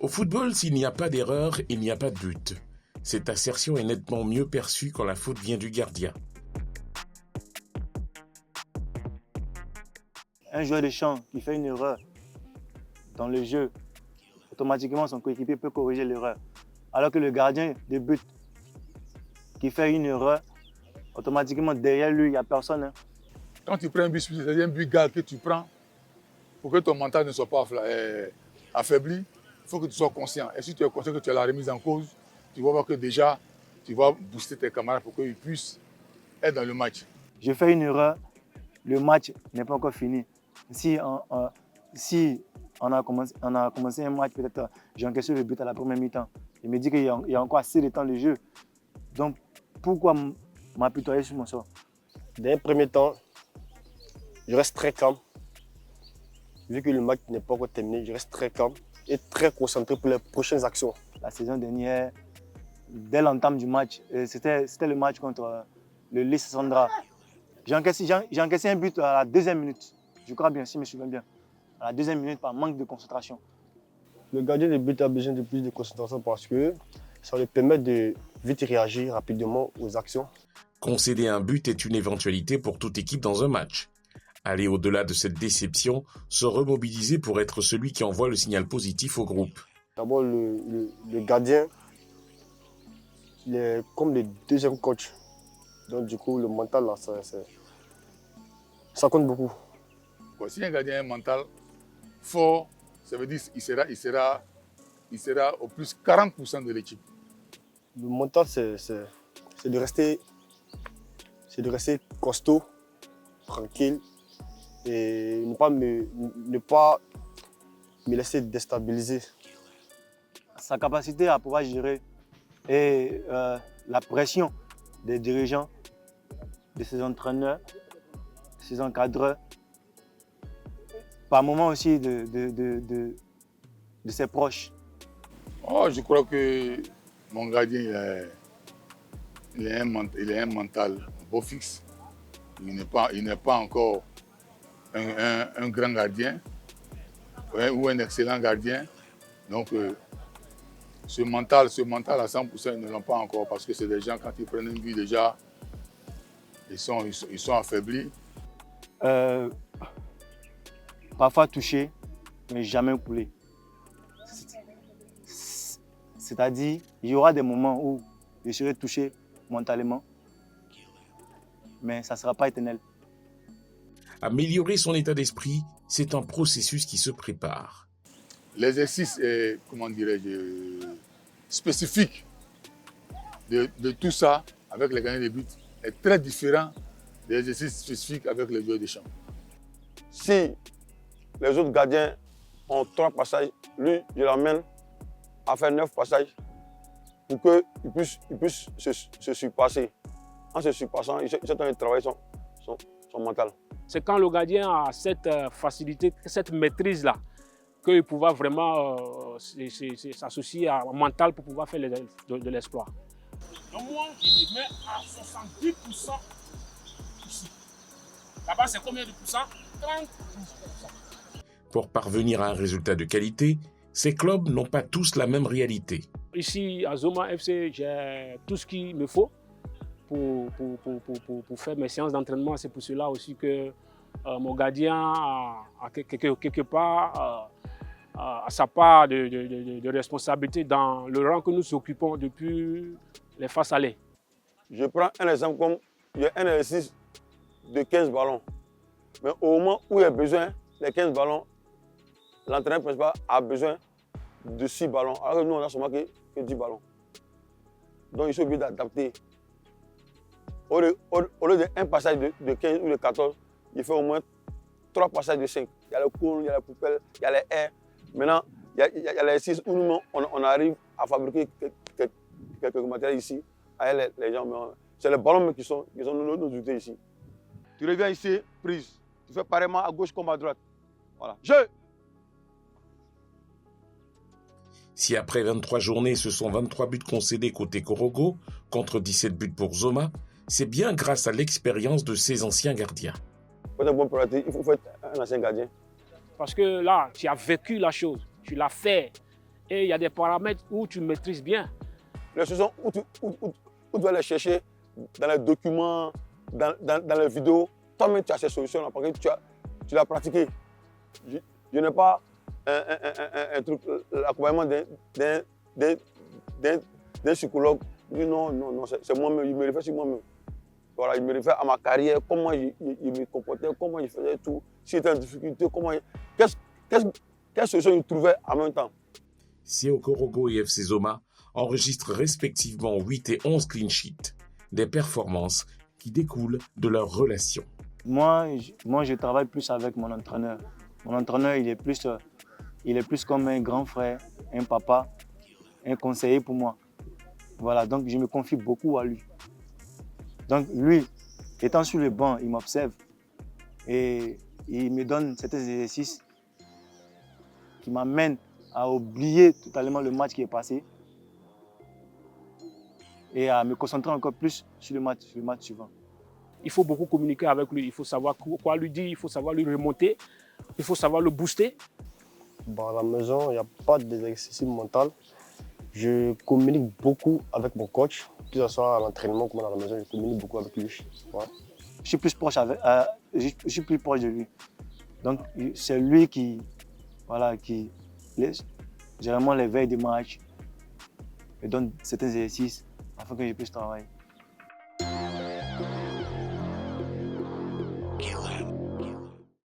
Au football, s'il n'y a pas d'erreur, il n'y a pas de but. Cette assertion est nettement mieux perçue quand la faute vient du gardien. Un joueur de champ qui fait une erreur dans le jeu, automatiquement son coéquipier peut corriger l'erreur. Alors que le gardien de but qui fait une erreur, automatiquement derrière lui, il n'y a personne. Hein. Quand tu prends un but, c'est un but gars que tu prends pour que ton mental ne soit pas affaibli. Il faut que tu sois conscient. Et si tu es conscient que tu as la remise en cause, tu vas voir que déjà, tu vas booster tes camarades pour qu'ils puissent être dans le match. Je fais une erreur, le match n'est pas encore fini. Si on a commencé un match, peut-être j'ai encaissé le but à la première mi-temps. Je me dis qu'il y a encore assez de temps de jeu. Donc, pourquoi m'apitoyer sur mon sort? Dans un premier temps, je reste très calme. Vu que le match n'est pas encore terminé, je reste très calme et très concentré pour les prochaines actions. La saison dernière, dès l'entame du match, c'était le match contre le Lys Sandra. J'ai encaissé un but à la deuxième minute. Je crois bien, si je me souviens bien. À la deuxième minute, par manque de concentration. Le gardien de but a besoin de plus de concentration parce que ça lui permet de vite réagir rapidement aux actions. Concéder un but est une éventualité pour toute équipe dans un match. Aller au-delà de cette déception, se remobiliser pour être celui qui envoie le signal positif au groupe. D'abord, le gardien, il est comme le deuxième coach. Donc du coup, le mental, là, ça compte beaucoup. Si un gardien a un mental fort, ça veut dire qu'il sera au plus 40% de l'équipe. Le mental, c'est de rester costaud, tranquille et ne pas me laisser déstabiliser. Sa capacité à pouvoir gérer et la pression des dirigeants, de ses entraîneurs, de ses encadreurs, par moment aussi de ses proches. Oh, je crois que mon gardien, il a un mental beau fixe. Il n'est pas encore un grand gardien ou un excellent gardien. Donc, ce mental à 100%, ils ne l'ont pas encore parce que c'est des gens, quand ils prennent un but déjà, ils sont affaiblis. Parfois touché, mais jamais coulé. C'est-à-dire, il y aura des moments où je serai touché mentalement, mais ça ne sera pas éternel. Améliorer son état d'esprit, c'est un processus qui se prépare. L'exercice est, spécifique de tout ça avec les gardiens de but est très différent des exercices spécifiques avec les joueurs de champ. Si les autres gardiens ont 3 passages, lui, je l'emmène à faire 9 passages pour qu'il puisse se surpasser. En se surpassant, il est en train de travailler son mental. C'est quand le gardien a cette facilité, cette maîtrise-là, qu'il pourra vraiment s'associer à un mental pour pouvoir faire de l'exploit. Donc moi, je me mets à 70% ici. Là-bas, c'est combien de pourcents? 30%. Pour parvenir à un résultat de qualité, ces clubs n'ont pas tous la même réalité. Ici, à Zoma FC, j'ai tout ce qu'il me faut pour faire mes séances d'entraînement. C'est pour cela aussi que mon gardien a quelque part a sa part de responsabilité dans le rang que nous occupons depuis les phases allées. Je prends un exemple comme il y a un exercice de 15 ballons. Mais au moment où il y a besoin des 15 ballons, l'entraîneur principal a besoin de 6 ballons, alors que nous on a seulement que 10 ballons. Donc il faut obligé d'adapter. Au lieu d'un passage de 15 ou de 14, il fait au moins 3 passages de 5. Il y a le cours, il y a la poubelle, il y a les airs. Maintenant, il y a l'exercice où nous, on arrive à fabriquer quelques matériels ici avec les gens. C'est les ballons qui sont nos outils ici. Tu reviens ici, prise. Tu fais pareillement à gauche comme à droite. Voilà. Jeu! Si après 23 journées, ce sont 23 buts concédés côté Korogo, contre 17 buts pour Zoma, c'est bien grâce à l'expérience de ces anciens gardiens. Pour être un bon pratique, il faut être un ancien gardien. Parce que là, tu as vécu la chose, tu l'as fait. Et il y a des paramètres où tu maîtrises bien. Les solutions où tu vas les chercher dans les documents, dans les vidéos. Toi-même, tu as ces solutions-là parce que tu l'as pratiqué. Je n'ai pas un truc, l'accompagnement d'un psychologue. Non, c'est moi-même, il me réfère sur moi-même. Voilà, il me réfère à ma carrière, comment il me comportait, comment il faisait tout, s'il était en difficulté, quelle solution il trouvait en même temps. CO Korogo et FC Zoma enregistrent respectivement 8 et 11 clean sheets, des performances qui découlent de leur relation. Moi, je travaille plus avec mon entraîneur. Mon entraîneur, il est plus comme un grand frère, un papa, un conseiller pour moi. Voilà, donc je me confie beaucoup à lui. Donc lui, étant sur le banc, il m'observe et il me donne certains exercices qui m'amènent à oublier totalement le match qui est passé et à me concentrer encore plus sur le match suivant. Il faut beaucoup communiquer avec lui, il faut savoir quoi lui dire, il faut savoir lui remonter, il faut savoir le booster. Bon, à la maison, il n'y a pas d'exercice mental. Je communique beaucoup avec mon coach, que ce soit à l'entraînement comme à la maison, je communique beaucoup avec lui. Ouais. Je suis plus proche de lui. Donc c'est lui qui généralement les veilles de match me donne certains exercices afin que je puisse travailler.